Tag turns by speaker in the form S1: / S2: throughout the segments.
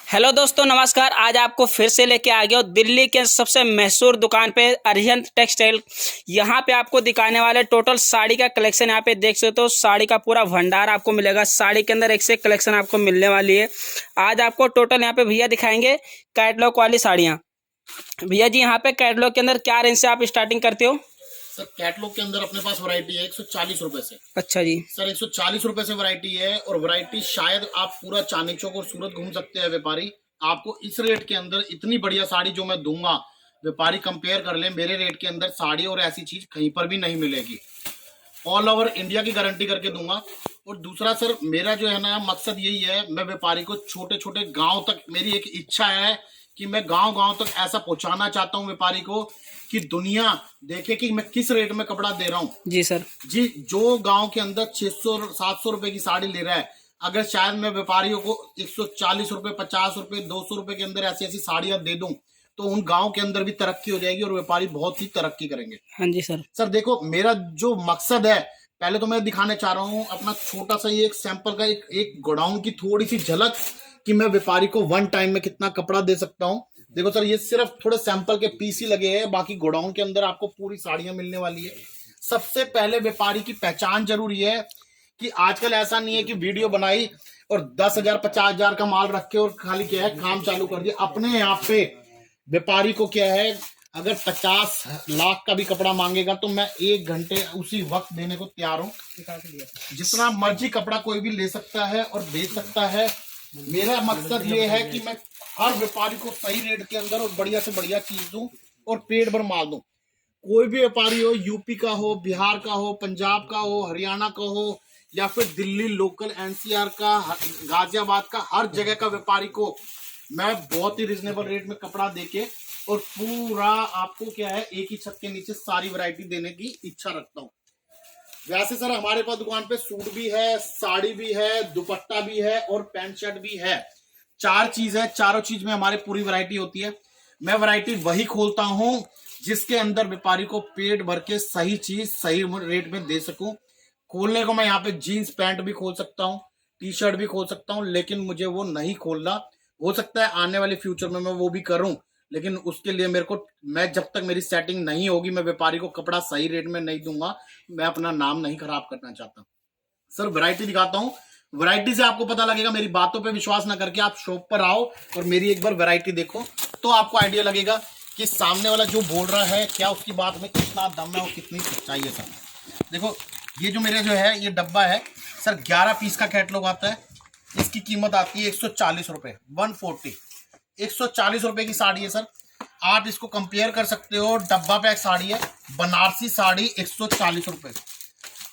S1: Hello दोस्तों, नमस्कार। आज आपको फिर से लेके आ गया हूँ दिल्ली के सबसे मशहूर दुकान पे अरिहंत टेक्सटाइल। यहाँ पे आपको दिखाने वाले टोटल साड़ी का कलेक्शन। यहाँ पे देख सकते हो साड़ी का पूरा भंडार आपको मिलेगा। साड़ी के अंदर एक से एक कलेक्शन आपको मिलने वाली है। आज आपको टोटल यहाँ पे भैया दिखाएंगे कैटलॉग वाली साड़ियाँ। भैया जी, यहाँ पे कैटलॉग के अंदर क्या रेंज से आप स्टार्टिंग करते हो?
S2: सर कैटलॉग के अंदर अपने पास वैरायटी है 140 रुपए से।
S1: अच्छा जी
S2: सर 140 रुपए से वैरायटी है, और वैरायटी शायद आप पूरा चांदनी चौक और सूरत घूम सकते हैं व्यापारी। आपको इस रेट के अंदर इतनी बढ़िया साड़ी जो मैं दूंगा, व्यापारी कंपेयर कर ले मेरे रेट के अंदर साड़ी, और ऐसी चीज कहीं पर भी नहीं मिलेगी। ऑल ओवर इंडिया की गारंटी करके दूंगा। और दूसरा सर, मेरा जो है ना मकसद यही है, मैं व्यापारी को छोटे छोटे गांव तक, मेरी एक इच्छा है कि मैं गांव गांव तक ऐसा पहुंचाना चाहता हूं व्यापारी को कि दुनिया देखे कि मैं किस रेट में कपड़ा दे रहा हूं।
S1: जी सर
S2: जी, जो गांव के अंदर 600-700 रुपए की साड़ी ले रहा है, अगर शायद मैं व्यापारियों को 140 रुपए, 50 रुपए, 200 रुपए के अंदर ऐसी ऐसी साड़ियां दे दूं, तो उन गांव के अंदर भी तरक्की हो जाएगी और व्यापारी बहुत ही तरक्की करेंगे।
S1: हाँ जी सर।
S2: सर देखो, मेरा जो मकसद है, पहले तो मैं दिखाने चाह रहा हूँ अपना छोटा सा ये एक सैंपल का एक गोडाउन की थोड़ी सी झलक कि मैं व्यापारी को वन टाइम में कितना कपड़ा दे सकता हूँ। देखो सर, ये सिर्फ थोड़े सैंपल के पीस ही लगे हैं, बाकी गोडाउन के अंदर आपको पूरी साड़ियां मिलने वाली है। सबसे पहले व्यापारी की पहचान जरूरी है कि आजकल ऐसा नहीं है कि वीडियो बनाई और 10,000 50,000 का माल रख के और खाली क्या है काम चालू कर दिया। अपने यहाँ पे व्यापारी को क्या है, अगर 50 लाख का भी कपड़ा मांगेगा तो मैं 1 घंटे उसी वक्त देने को तैयार हूँ। जितना मर्जी कपड़ा कोई भी ले सकता है और बेच सकता है। मेरा मकसद ये है कि मैं हर व्यापारी को सही रेट के अंदर और बढ़िया से बढ़िया चीज दूं और पेट भर माल दूं। कोई भी व्यापारी हो, यूपी का हो, बिहार का हो, पंजाब का हो, हरियाणा का हो, या फिर दिल्ली लोकल, एनसीआर का, गाजियाबाद का, हर जगह का व्यापारी को मैं बहुत ही रिजनेबल रेट में कपड़ा देके और पूरा आपको क्या है, एक ही छत के नीचे सारी वैरायटी देने की इच्छा रखता हूँ। वैसे सर, हमारे पास दुकान पे सूट भी है, साड़ी भी है, दुपट्टा भी है और पैंट शर्ट भी है। 4 चीज है, चारों चीज में हमारी पूरी वैरायटी होती है। मैं वैरायटी वही खोलता हूँ जिसके अंदर व्यापारी को पेट भर के सही चीज सही रेट में दे सकूं। खोलने को मैं यहाँ पे जीन्स पैंट भी खोल सकता हूँ, टी शर्ट भी खोल सकता हूँ, लेकिन मुझे वो नहीं खोलना। हो सकता है आने वाले फ्यूचर में मैं वो भी करूं, लेकिन उसके लिए मेरे को, मैं जब तक मेरी सेटिंग नहीं होगी, मैं व्यापारी को कपड़ा सही रेट में नहीं दूंगा। मैं अपना नाम नहीं खराब करना चाहता। सर वैरायटी दिखाता हूँ, वैरायटी से आपको पता लगेगा। मेरी बातों पे विश्वास ना करके आप शॉप पर आओ और मेरी एक बार वैरायटी देखो, तो आपको आइडिया लगेगा कि सामने वाला जो बोल रहा है क्या उसकी बात में कितना दम है और कितनी सच्चाई है। सर देखो, ये जो मेरे जो है ये डब्बा है सर, 11 पीस का कैटलॉग आता है। इसकी कीमत आती है 140 रुपए, 140। 140 रुपए की साड़ी है सर। आप इसको कंपेयर कर सकते हो, डब्बा पैक साड़ी है, बनारसी साड़ी 140 रुपए।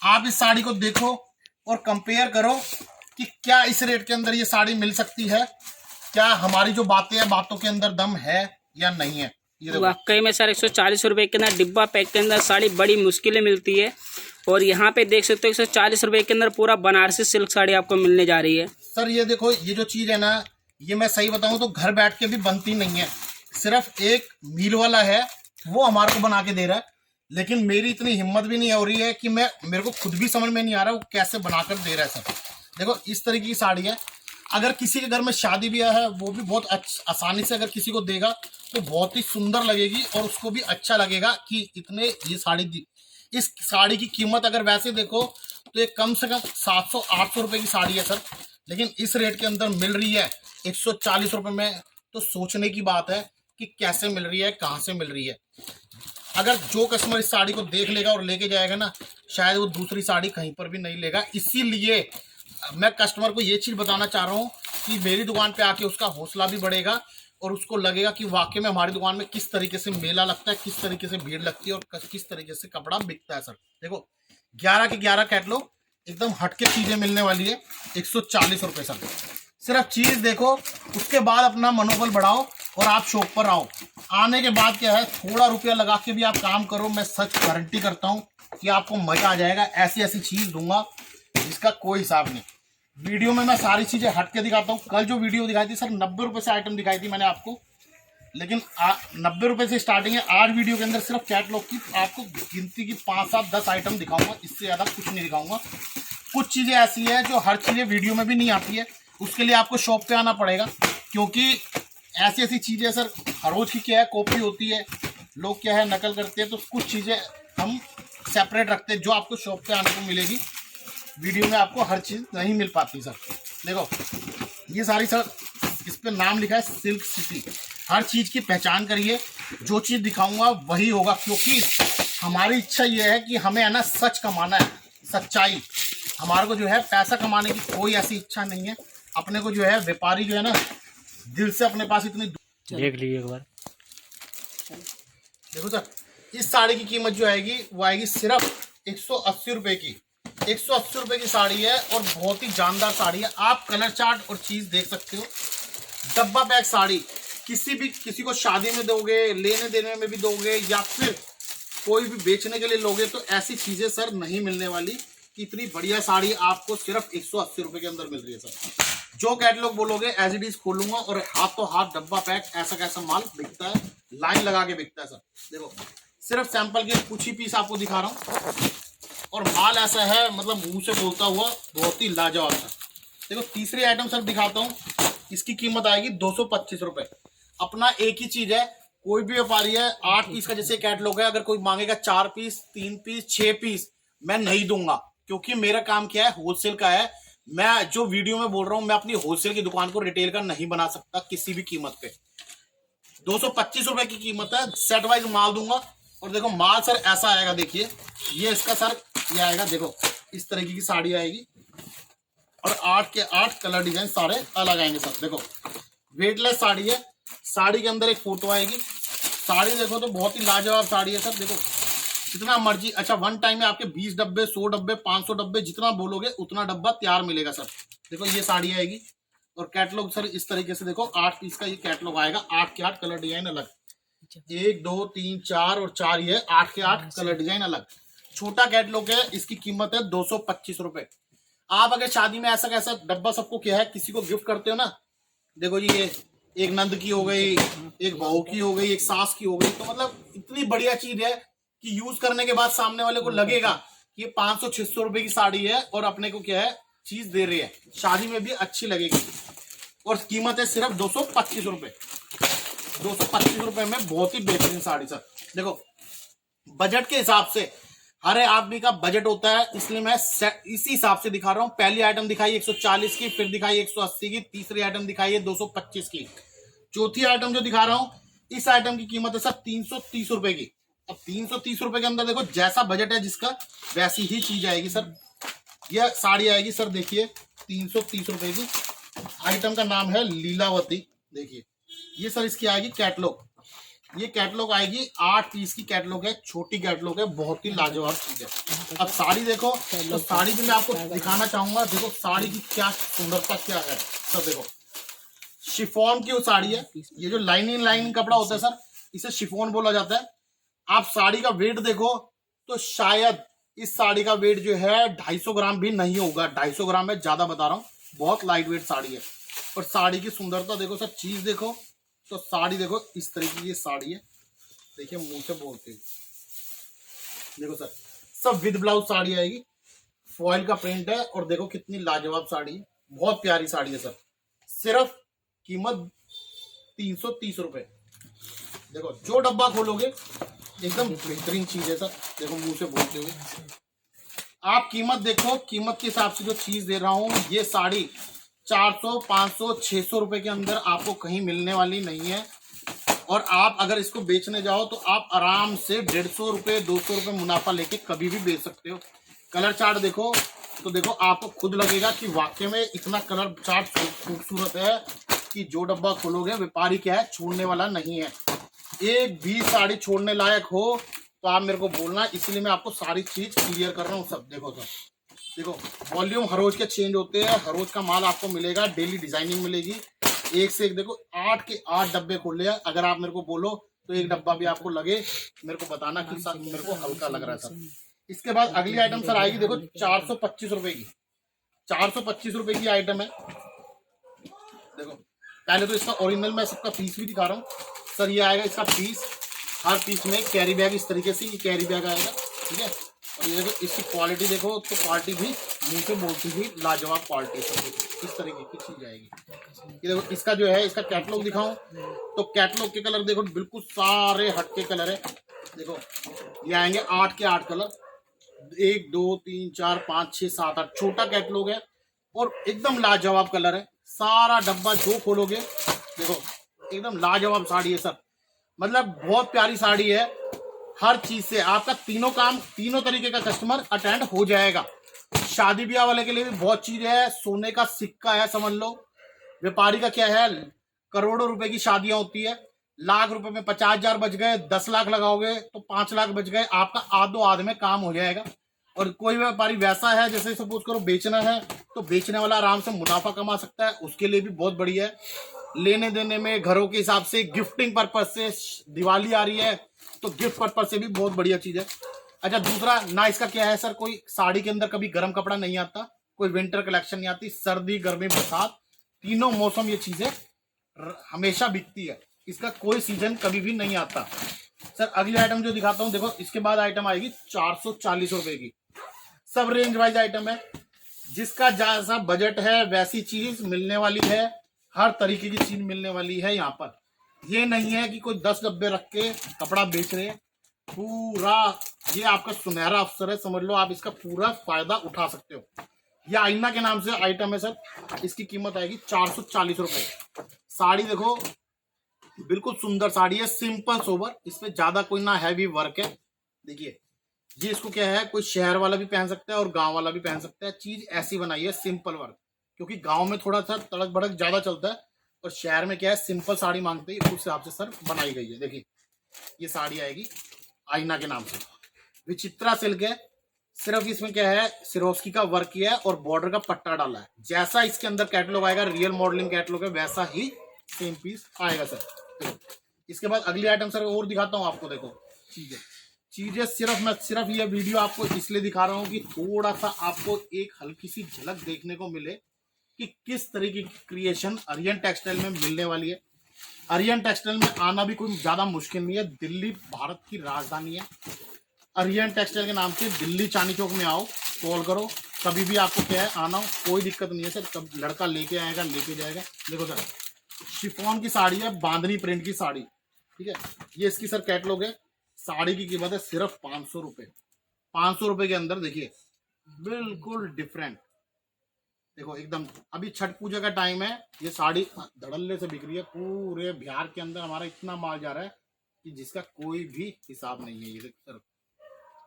S2: आप इस साड़ी को देखो और कंपेयर करो कि क्या इस रेट के अंदर ये साड़ी मिल सकती है, क्या हमारी जो बातें हैं बातों के अंदर दम है या नहीं है। ये
S1: वाकई में सर 140 रुपये के अंदर डिब्बा पैक के अंदर साड़ी बड़ी मुश्किलें मिलती है। और यहाँ पे देख सकते हो 140 रुपये के अंदर पूरा बनारसी सिल्क साड़ी आपको मिलने जा रही है।
S2: सर ये देखो, ये जो चीज है ना, ये मैं सही बताऊं तो घर बैठ के भी बनती नहीं है। सिर्फ एक मील वाला है, वो हमारे को बना के दे रहा है, लेकिन मेरी इतनी हिम्मत भी नहीं हो रही है कि मेरे को खुद भी समझ में नहीं आ रहा वो कैसे बनाकर दे रहा है। सर देखो, इस तरीके की साड़ी है। अगर किसी के घर में शादी ब्याह है, वो भी बहुत आसानी से अगर किसी को देगा तो बहुत ही सुंदर लगेगी और उसको भी अच्छा लगेगा कि इतने ये साड़ी दी। इस साड़ी की कीमत अगर वैसे देखो तो ये कम से कम 700-800 रुपए की साड़ी है सर, लेकिन इस रेट के अंदर मिल रही है 140 रुपए में। तो सोचने की बात है कि कैसे मिल रही है, कहाँ से मिल रही है। अगर जो कस्टमर इस साड़ी को देख लेगा और लेके जाएगा ना, शायद वो दूसरी साड़ी कहीं पर भी नहीं लेगा। इसीलिए मैं कस्टमर को ये चीज बताना चाह रहा हूँ कि मेरी दुकान पे आके उसका हौसला भी बढ़ेगा और उसको लगेगा कि वाकई में हमारी दुकान में किस तरीके से मेला लगता है, किस तरीके से भीड़ लगती है और किस तरीके से कपड़ा बिकता है। सर देखो, 11 के 11 कैटलॉग, एकदम हटके चीजें मिलने वाली है। 140 रुपए सर, सिर्फ चीज देखो, उसके बाद अपना मनोबल बढ़ाओ और आप शॉप पर आओ। आने के बाद क्या है, थोड़ा रुपया लगा के भी आप काम करो, मैं सच गारंटी करता हूँ कि आपको मजा आ जाएगा। ऐसी ऐसी चीज दूंगा जिसका कोई हिसाब नहीं। वीडियो में मैं सारी चीजें हट के दिखाता हूँ। कल जो वीडियो दिखाई थी सर, 90 रुपए से आइटम दिखाई थी मैंने आपको, लेकिन 90 रुपए से स्टार्टिंग है। आज वीडियो के अंदर सिर्फ कैटलॉग की आपको गिनती की 5, 7, 10 आइटम दिखाऊंगा, इससे ज्यादा कुछ नहीं दिखाऊंगा। कुछ चीजें ऐसी है जो हर चीजें वीडियो में भी नहीं आती है, उसके लिए आपको शॉप पे आना पड़ेगा। क्योंकि ऐसी ऐसी चीजें सर हर रोज की क्या है कॉपी होती है, लोग क्या है नकल करते हैं, तो कुछ चीजें हम सेपरेट रखते हैं जो आपको शॉप पे आने को मिलेगी। वीडियो में आपको हर चीज नहीं मिल पाती सर। देखो ये सारी सर इस पे नाम लिखा है सिल्क सिटी। हर चीज की पहचान करिए, जो चीज दिखाऊंगा वही होगा, क्योंकि हमारी इच्छा ये है कि हमें है ना सच कमाना है, सच्चाई। हमारे को जो है पैसा कमाने की कोई ऐसी इच्छा नहीं है। अपने को जो है व्यापारी जो है ना दिल से अपने पास इतनी
S3: देख लीजिए एक बार।
S2: देखो सर इस साड़ी की कीमत जो आएगी वो आएगी सिर्फ 180 रुपए की। 180 रुपए की साड़ी है और बहुत ही जानदार साड़ी है। आप कलर चार्ट और चीज देख सकते हो। डब्बा पैक साड़ी, किसी को शादी में दोगे, लेने देने में भी दोगे, या फिर कोई भी बेचने के लिए लोगे, तो ऐसी चीजें सर नहीं मिलने वाली। इतनी बढ़िया साड़ी आपको सिर्फ 180 रुपए के अंदर मिल रही है सर। जो कैटलॉग बोलोगे एज इट इज खोलूंगा और हाथों हाथ डब्बा पैक ऐसा कैसा माल बिकता है, लाइन लगा के बिकता है सर। देखो सिर्फ सैंपल के कुछ ही पीस आपको दिखा रहा हूँ और माल ऐसा है मतलब मुंह से बोलता हुआ बहुत ही लाजवाब है। देखो तीसरी आइटम सर दिखाता हूँ, इसकी कीमत आएगी 225 रुपए। अपना एक ही चीज है, कोई भी व्यापारी है 8 पीस का जैसे कैटलॉग है, अगर कोई मांगेगा 4 पीस 3 पीस 6 पीस मैं नहीं दूंगा, क्योंकि मेरा काम क्या है होलसेल का है। मैं जो वीडियो में बोल रहा हूं मैं अपनी होलसेल की दुकान को रिटेल का नहीं बना सकता किसी भी कीमत पे। 225 रुपए की कीमत है, सेट वाइज माल दूंगा। और देखो माल सर ऐसा आएगा, देखिए ये इसका सर ये आएगा, देखो इस तरीके की साड़ी आएगी और 8 के 8 कलर डिजाइन सारे अलग आएंगे सर। देखो वेटलेस साड़ी है, साड़ी के अंदर एक फोटो आएगी। साड़ी देखो तो बहुत ही लाजवाब साड़ी है सर। देखो जितना मर्जी, अच्छा वन टाइम में आपके 20 डब्बे 100 डब्बे 500 डब्बे जितना बोलोगे उतना डब्बा तैयार मिलेगा सर। देखो ये साड़ी आएगी और कैटलॉग सर इस तरीके से, देखो 8 पीस का ये कैटलॉग आएगा, 8 के 8 कलर डिजाइन अलग, 1 2 3 4 और 4 ये 8 के 8 कलर डिजाइन अलग। छोटा कैटलॉग है, इसकी कीमत है 225 रुपए। आप अगर शादी में ऐसा कैसा डब्बा सबको क्या है किसी को गिफ्ट करते हो ना, देखो जी ये एक नंद की हो गई, एक बहू की हो गई, एक सास की हो गई, तो मतलब इतनी बढ़िया चीज है कि यूज करने के बाद सामने वाले को लगेगा कि ये 500-600 रुपए की साड़ी है और अपने को क्या है चीज दे रही है, शादी में भी अच्छी लगेगी। और कीमत है सिर्फ 225 रुपए। 225 रुपए में बहुत ही बेहतरीन साड़ी सर। देखो बजट के हिसाब से हर आदमी का बजट होता है, इसलिए मैं इसी हिसाब से दिखा रहा हूँ। पहली आइटम दिखाई 140 की, फिर दिखाई 180 की, तीसरी आइटम दिखाई है 225 की, चौथी आइटम जो दिखा रहा हूँ इस आइटम की कीमत है सर 330 रुपए की। अब 330 रुपए के अंदर देखो जैसा बजट है जिसका वैसी ही चीज आएगी सर। यह साड़ी आएगी सर, देखिए 330 रुपए की। आइटम का नाम है लीलावती। देखिए ये सर इसकी आएगी कैटलॉग, ये कैटलॉग आएगी 8 पीस की कैटलॉग है, छोटी कैटलॉग है, बहुत ही लाजवाब चीज है। अब साड़ी देखो तो साड़ी भी मैं आपको दिखाना चाहूंगा। देखो साड़ी की क्या सुंदरता क्या है सर। देखो शिफॉन की वो साड़ी है, ये जो लाइनिंग कपड़ा होता है सर इसे शिफॉन बोला जाता है। आप साड़ी का वेट देखो तो शायद इस साड़ी का वेट जो है 250 ग्राम भी नहीं होगा, 250 ग्राम में ज्यादा बता रहा हूँ, बहुत लाइट वेट साड़ी है। और साड़ी की सुंदरता देखो सर, चीज देखो तो साड़ी देखो इस तरीके की साड़ी है, देखिए मुंह से बोलते हैं। देखो सर सब विद ब्लाउज साड़ी आएगी, फॉइल का प्रिंट है और देखो कितनी लाजवाब साड़ी है, बहुत प्यारी साड़ी है सर। सिर्फ कीमत 330 रुपए। देखो जो डब्बा खोलोगे एकदम बेहतरीन चीज है सर। देखो मुंह से बोलते हुए आप कीमत देखो, कीमत के हिसाब से जो चीज दे रहा हूं ये साड़ी 400 500 600 रुपए के अंदर आपको कहीं मिलने वाली नहीं है। और आप अगर इसको बेचने जाओ तो आप आराम से 150 रुपए 200 रुपए मुनाफा लेके कभी भी बेच सकते हो। कलर चार्ट देखो तो देखो आपको खुद लगेगा कि वाकई में इतना कलर चार्ट खूबसूरत है कि जो डब्बा खोलोगे व्यापारी क्या है छोड़ने वाला नहीं है। एक भी साड़ी छोड़ने लायक हो तो आप मेरे को बोलना, इसलिए मैं आपको सारी चीज क्लियर कर रहा हूँ सब। देखो सर, देखो वॉल्यूम हर रोज के चेंज होते हैं, हर रोज का माल आपको मिलेगा, डेली डिजाइनिंग मिलेगी एक से एक। देखो 8 के 8 डब्बे खोले हैं, अगर आप मेरे को बोलो तो एक डब्बा भी आपको लगे मेरे को बताना कि सर मेरे को हल्का लग रहा है सर। इसके बाद अगली आइटम सर आएगी, देखो 425 रुपए की, 425 रुपए की आइटम है। देखो पहले तो इसका ओरिजिनल मैं सबका पीस भी दिखा रहा हूँ सर। ये आएगा इसका पीस, हर पीस में कैरी बैग इस तरीके से ये कैरी बैग आएगा, ठीक है। और ये देखो इसकी क्वालिटी देखो तो क्वालिटी भी मुंह से बोलती हुई लाजवाब क्वालिटी सब इस तरीके की चीज आएगी। ये देखो इसका जो है इसका कैटलॉग दिखाऊं तो कैटलॉग के कलर देखो बिल्कुल सारे हटके कलर है। देखो ये आएंगे 8 के 8 कलर, 1 2 3 4 5 6 7 8 छोटा कैटलॉग है और एकदम लाजवाब कलर है। सारा डब्बा जो खोलोगे देखो एकदम लाजवाब साड़ी है सर, मतलब बहुत प्यारी साड़ी है। हर चीज से आपका तीनों तरीके का कस्टमर अटेंड हो जाएगा। शादी ब्याह वाले के लिए भी बहुत चीज है, सोने का सिक्का है समझ लो। व्यापारी का क्या है, करोड़ों रुपए की शादियां होती है, लाख रुपए में 50,000 बच गए, 10 लाख लगाओगे तो 5 लाख बच गए, आपका आधो आध में काम हो जाएगा। और कोई व्यापारी वैसा है जैसे सपोज करो बेचना है तो बेचने वाला आराम से मुनाफा कमा सकता है, उसके लिए भी बहुत बढ़िया है। लेने देने में घरों के हिसाब से, गिफ्टिंग पर्पज से, दिवाली आ रही है तो गिफ्ट पर्पज से भी बहुत बढ़िया चीज है। अच्छा दूसरा ना इसका क्या है सर, कोई साड़ी के अंदर कभी गर्म कपड़ा नहीं आता, कोई विंटर कलेक्शन नहीं आती, सर्दी गर्मी बरसात तीनों मौसम ये चीजें हमेशा बिकती है, इसका कोई सीजन कभी भी नहीं आता। सर अगली आइटम जो दिखाता हूं देखो, इसके बाद आइटम आएगी 440 रुपए की। सब रेंज वाइज आइटम है, जिसका जैसा बजट है वैसी चीज मिलने वाली है, हर तरीके की चीज मिलने वाली है यहाँ पर। ये नहीं है कि कोई 10 डब्बे रख के कपड़ा बेच रहे हैं, पूरा ये आपका सुनहरा अवसर है, समझ लो आप इसका पूरा फायदा उठा सकते हो। ये आईना के नाम से आइटम है सर, इसकी कीमत आएगी 440 रुपए। साड़ी देखो बिल्कुल सुंदर साड़ी है, सिंपल सोबर, इसमें ज्यादा कोई ना हैवी वर्क है। देखिए ये इसको क्या है, कोई शहर वाला भी पहन सकता है और गांव वाला भी पहन सकता है, चीज ऐसी बनाई है सिंपल वर्क, क्योंकि गांव में थोड़ा सा तड़क भड़क ज्यादा चलता है और शहर में क्या है सिंपल साड़ी मांगते हैं, उस हिसाब से सर बनाई गई है। देखिए ये साड़ी आएगी आईना के नाम से, विचित्रा सिल्क है, सिर्फ इसमें क्या है सिरोस्की का वर्क किया है और बॉर्डर का पट्टा डाला है। जैसा इसके अंदर कैटलॉग आएगा, रियल मॉडलिंग कैटलॉग है, वैसा ही सेम पीस आएगा सर। देखो इसके बाद अगली आइटम सर और दिखाता हूँ आपको। देखो चीजें सिर्फ ये वीडियो आपको इसलिए दिखा रहा हूँ कि थोड़ा सा आपको एक हल्की सी झलक देखने को मिले कि किस तरीके की क्रिएशन आर्यन टेक्सटाइल में मिलने वाली है। आर्यन टेक्सटाइल में आना भी कोई ज्यादा मुश्किल नहीं है, दिल्ली भारत की राजधानी है। आर्यन टेक्सटाइल के नाम से दिल्ली चांदनी चौक में आओ, कॉल करो, कभी भी आपको क्या है आना हो, कोई दिक्कत नहीं है सर, कब लड़का लेके आएगा लेके जाएगा। देखो सर शिफॉन की साड़ी है, बांधनी प्रिंट की साड़ी, ठीक है, ये इसकी सर कैटलॉग है। साड़ी की कीमत है सिर्फ 500 रुपए। 500 रुपए के अंदर देखिए बिल्कुल डिफरेंट, देखो एकदम। अभी छठ पूजा का टाइम है, ये साड़ी धड़ल्ले से बिक रही है, पूरे बिहार के अंदर हमारा इतना माल जा रहा है कि जिसका कोई भी हिसाब नहीं है। ये सर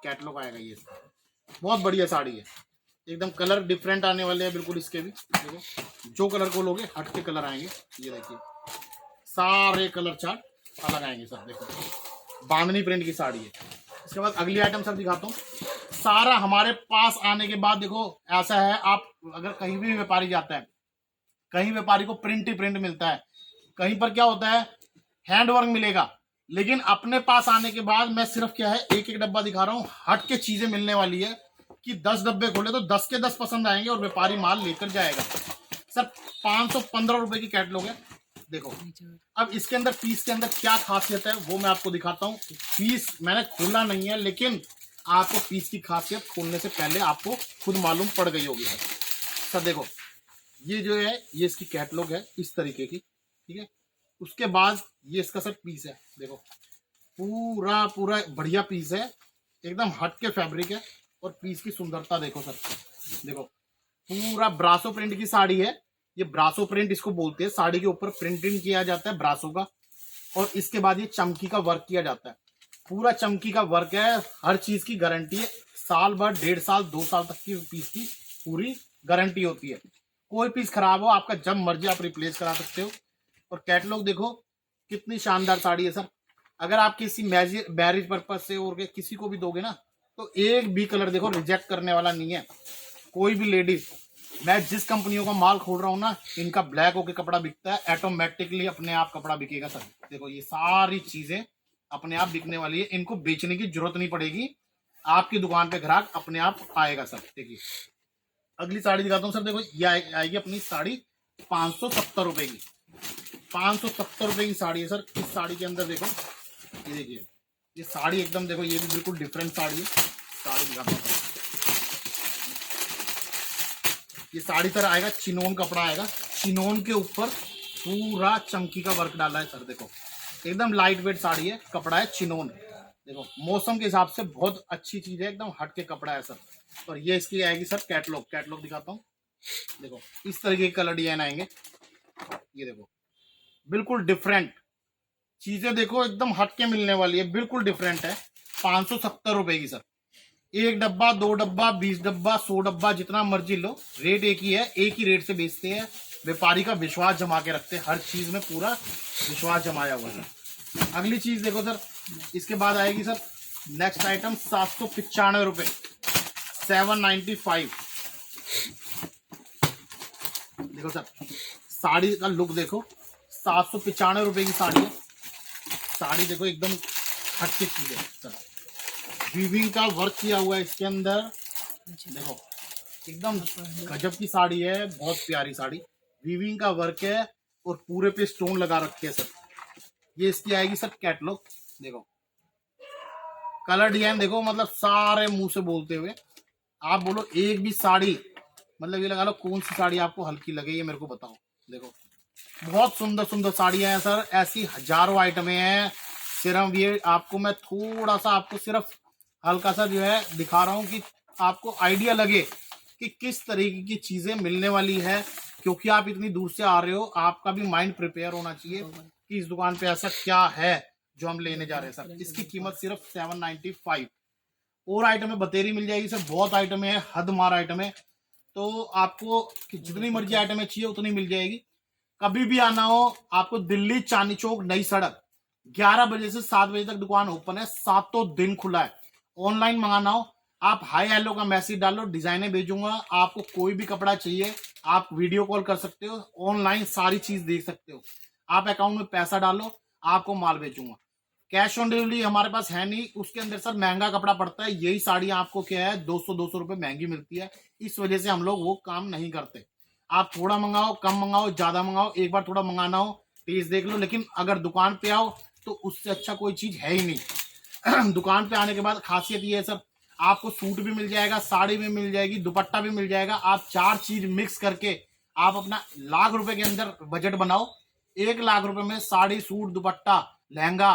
S2: कैटलॉग आएगा, ये बहुत बढ़िया साड़ी है, एकदम कलर डिफरेंट आने वाले हैं बिल्कुल इसके भी। देखो जो कलर को लोगे हट के कलर आएंगे, ये देखिए सारे कलर चार्ट अलग आएंगे सर। देखो बांधनी प्रिंट की साड़ी है। इसके बाद अगली आइटम सर दिखाता हूँ। सारा हमारे पास आने के बाद देखो ऐसा है, आप अगर कहीं भी व्यापारी जाता है, कहीं व्यापारी को प्रिंट ही प्रिंट मिलता है, कहीं पर क्या होता है हैंडवर्क मिलेगा, लेकिन अपने पास आने के बाद मैं सिर्फ क्या है एक एक डब्बा दिखा रहा हूँ, हट के चीजें मिलने वाली है कि 10 डब्बे खोले तो 10 के 10 पसंद आएंगे और व्यापारी माल लेकर जाएगा। सर 515 रुपए की कैटलॉग है। देखो अब इसके अंदर पीस के अंदर क्या खासियत है वो मैं आपको दिखाता हूँ। पीस मैंने खोला नहीं है, लेकिन आपको पीस की खासियत खोलने से पहले आपको खुद मालूम पड़ गई होगी सर। देखो ये जो है ये इसकी कैटलॉग है इस तरीके की, ठीक है। उसके बाद ये इसका सर पीस है, देखो पूरा पूरा बढ़िया पीस है, एकदम हट के फैब्रिक है और पीस की सुंदरता देखो सर। देखो पूरा ब्रासो प्रिंट की साड़ी है, ये ब्रासो प्रिंट इसको बोलते हैं, साड़ी के ऊपर प्रिंटिंग किया जाता है ब्रासो का, और इसके बाद ये चमकी का वर्क किया जाता है, पूरा चमकी का वर्क है। हर चीज की गारंटी है, साल भर 1.5 साल 2 साल तक की पीस की पूरी गारंटी होती है। कोई पीस खराब हो आपका जब मर्जी आप रिप्लेस करा सकते हो। और कैटलॉग देखो कितनी शानदार साड़ी है सर। अगर आप किसी मैरिज पर्पज से और किसी को भी दोगे ना तो एक भी कलर देखो रिजेक्ट करने वाला नहीं है कोई भी लेडीज। मैं जिस कंपनियों का माल खोल रहा हूँ ना, इनका ब्लैक होके कपड़ा बिकता है, ऑटोमेटिकली अपने आप कपड़ा बिकेगा सर। देखो ये सारी चीजें अपने आप बिकने वाली है, इनको बेचने की जरूरत नहीं पड़ेगी, आपकी दुकान पे ग्राहक अपने आप आएगा सर। देखिए अगली साड़ी दिखाता हूँ सर। देखो ये आएगी अपनी साड़ी 570 रुपए की। 570 रुपए की साड़ी है सर। इस साड़ी के अंदर देखो ये देखिए ये साड़ी एकदम देखो ये भी बिल्कुल डिफरेंट साड़ी है। साड़ी दिखाता हूँ, ये साड़ी सर आएगा चिनोन कपड़ा आएगा, चिनोन के ऊपर पूरा चमकी का वर्क डाला है सर। देखो एकदम लाइट वेट साड़ी है, कपड़ा है चिनोन। देखो मौसम के हिसाब से बहुत अच्छी चीज है, एकदम हट के कपड़ा है सर। और ये इसकी आएगी सर कैटलॉग, कैटलॉग दिखाता हूँ। देखो इस तरीके के कलर डिजाइन आएंगे, ये देखो बिल्कुल डिफरेंट चीजें, देखो एकदम हटके मिलने वाली है, बिल्कुल डिफरेंट है। 570 रुपए की सर, एक डब्बा, 2 डब्बा, 20 डब्बा, 100 डब्बा, जितना मर्जी लो, रेट एक ही है, एक ही रेट से बेचते हैं। व्यापारी का विश्वास जमा के रखते हैं, हर चीज में पूरा विश्वास जमाया हुआ है। अगली चीज देखो सर, इसके बाद आएगी सर नेक्स्ट आइटम 795 रुपए, 795। देखो सर साड़ी का लुक देखो, 795 रुपए की साड़ी है। साड़ी देखो एकदम हटके चीज है सर, वीविंग का वर्क किया हुआ है इसके अंदर। देखो एकदम गजब की साड़ी है, बहुत प्यारी साड़ी, वीविंग का वर्क है और पूरे पे स्टोन लगा रखे हैं सर। ये इसकी आएगी सर कैटलॉग। देखो कलर डिजाइन देखो, मतलब सारे मुंह से बोलते हुए आप बोलो एक भी साड़ी, मतलब ये लगा लो कौन सी साड़ी आपको हल्की लगे, ये मेरे को बताओ। देखो बहुत सुंदर सुंदर साड़ियां हैं सर, ऐसी हजारों आइटमें हैं। सिर्फ ये आपको मैं थोड़ा सा आपको सिर्फ हल्का सा जो है दिखा रहा हूँ कि आपको आइडिया लगे कि किस तरीके की चीजें मिलने वाली है, क्योंकि आप इतनी दूर से आ रहे हो, आपका भी माइंड प्रिपेयर होना चाहिए कि इस दुकान पे ऐसा क्या है जो हम लेने जा रहे हैं सर। इसकी कीमत सिर्फ 795। और आइटमें बतेरी मिल जाएगी सर, बहुत आइटम है, हद मार आइटम है। तो आपको जितनी मर्जी आइटमें चाहिए उतनी मिल जाएगी। कभी भी आना हो आपको, दिल्ली चांदनी चौक नई सड़क, 11 बजे से 7 बजे तक दुकान ओपन है, सातों दिन खुला है। ऑनलाइन मंगाना हो आप हाई हेलो का मैसेज डालो, डिजाइने भेजूंगा। आपको कोई भी कपड़ा चाहिए आप वीडियो कॉल कर सकते हो, ऑनलाइन सारी चीज देख सकते हो। आप अकाउंट में पैसा डालो, आपको माल भेजूंगा। कैश ऑन डिलीवरी हमारे पास है नहीं, उसके अंदर सर महंगा कपड़ा पड़ता है। यही साड़ी आपको क्या है 200 रुपए महंगी मिलती है, इस वजह से हम लोग वो काम नहीं करते। आप थोड़ा मंगाओ, कम मंगाओ, ज्यादा मंगाओ, एक बार थोड़ा मंगाना हो टेस्ट देख लो, लेकिन अगर दुकान पे आओ तो उससे अच्छा कोई चीज है ही नहीं। दुकान पे आने के बाद खासियत ये है सर, आपको सूट भी मिल जाएगा, साड़ी भी मिल जाएगी, दुपट्टा भी मिल जाएगा। आप 4 चीज मिक्स करके आप अपना लाख रुपए के अंदर बजट बनाओ। 1 लाख रुपए में साड़ी, सूट, दुपट्टा, लहंगा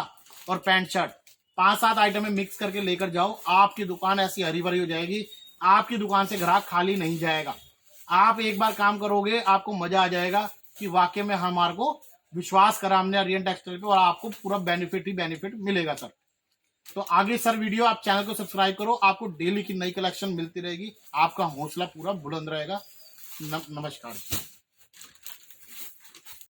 S2: और पैंट शर्ट 5-7 आइटमें मिक्स करके लेकर जाओ, आपकी दुकान ऐसी हरी भरी हो जाएगी। आपकी दुकान से ग्राहक खाली नहीं जाएगा। आप एक बार काम करोगे आपको मजा आ जाएगा कि वाकई में हमारे को विश्वास करा हमने आर्यन टेक्सटाइल पे, और आपको पूरा बेनिफिट ही बेनिफिट मिलेगा सर। तो आगे सर वीडियो आप चैनल को सब्सक्राइब करो, आपको डेली की नई कलेक्शन मिलती रहेगी, आपका हौसला पूरा बुलंद रहेगा। नमस्कार।